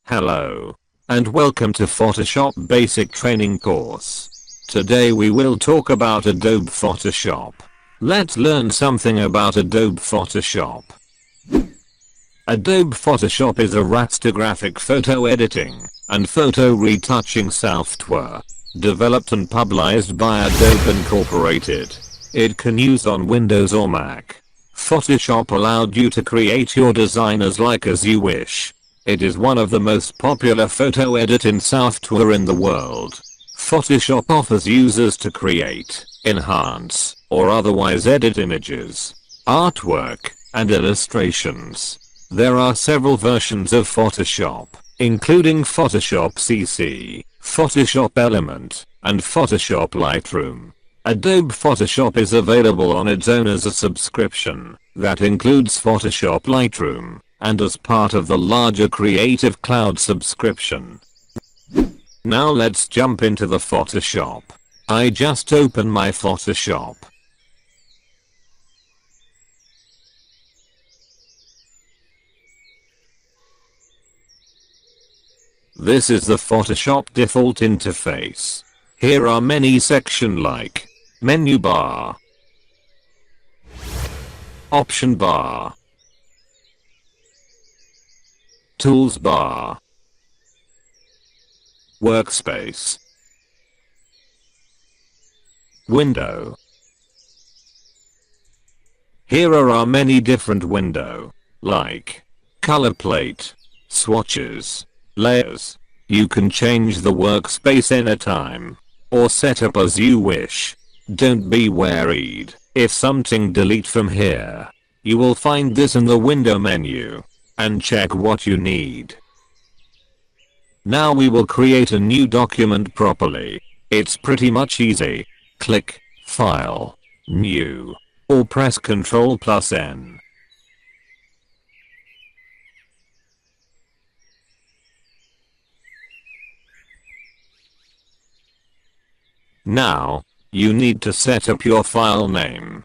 Hello, and welcome to Photoshop Basic Training Course. Today we will talk about Adobe Photoshop. Let's learn something about Adobe Photoshop. Adobe Photoshop is a raster-graphic photo editing and photo retouching software developed and published by Adobe Incorporated. It can use on Windows or Mac. Photoshop allowed you to create your design as you wish. It is one of the most popular photo editing software in the world. Photoshop offers users to create, enhance, or otherwise edit images, artwork, and illustrations. There are several versions of Photoshop, including Photoshop CC, Photoshop Element, and Photoshop Lightroom. Adobe Photoshop is available on its own as a subscription that includes Photoshop Lightroom, and as part of the larger Creative Cloud subscription. Now let's jump into the Photoshop. I just opened my Photoshop. This is the Photoshop default interface. Here are many sections like Menu Bar, Option Bar, Tools Bar, Workspace, Window. Here are many different windows, like Color Plate, Swatches, Layers. You can change the workspace anytime, or set up as you wish. Don't be worried if something delete from here. You will find this in the window menu, and check what you need. Now we will create a new document properly. It's pretty much easy. Click File, New, or press Ctrl+N. Now, you need to set up your file name.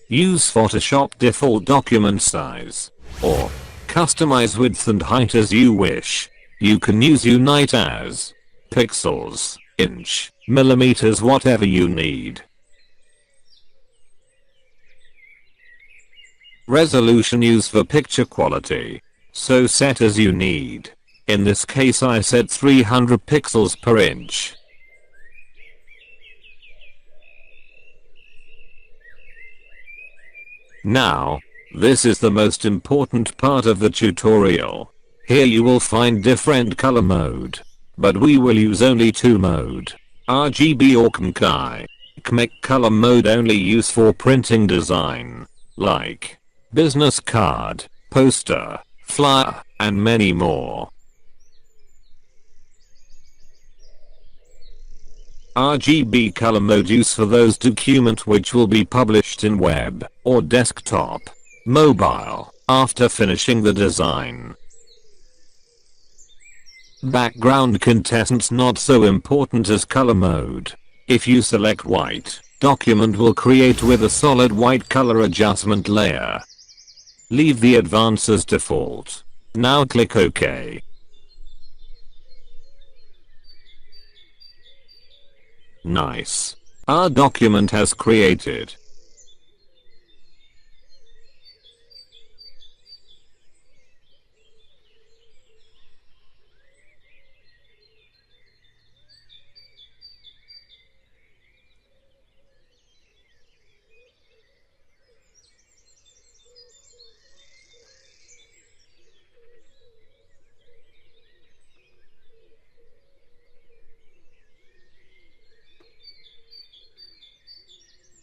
Use Photoshop default document size, or customize width and height as you wish. You can use unit as pixels, inch, millimeters, whatever you need. Resolution use for picture quality, so set as you need. In this case I set 300 pixels per inch. Now, this is the most important part of the tutorial. Here you will find different color mode, but we will use only two mode, RGB or CMYK. CMYK color mode only use for printing design, like business card, poster, flyer, and many more. RGB color mode use for those documents which will be published in web or desktop, mobile, after finishing the design. Background contents not so important as color mode. If you select white, document will create with a solid white color adjustment layer. Leave the advanced as default. Now click OK. Nice. Our document has created.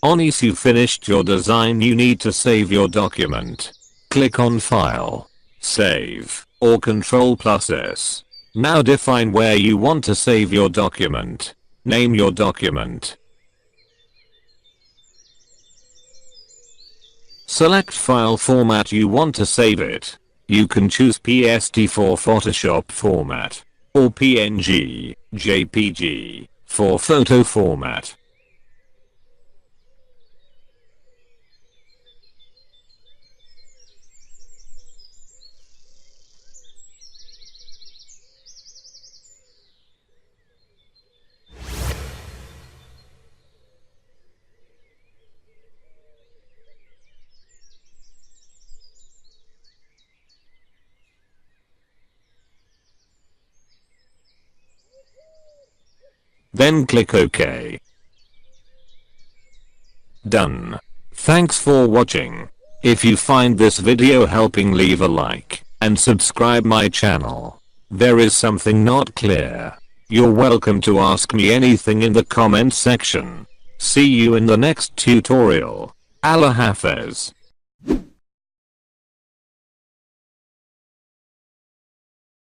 Once you finished your design, you need to save your document. Click on File, Save, or Ctrl+S. Now define where you want to save your document. Name your document. Select file format you want to save it. You can choose PSD for Photoshop format, or PNG, JPG, for photo format. Then click OK. Done. Thanks for watching. If you find this video helping, leave a like and subscribe my channel. There is something not clear. You're welcome to ask me anything in the comment section. See you in the next tutorial. Allah Hafiz.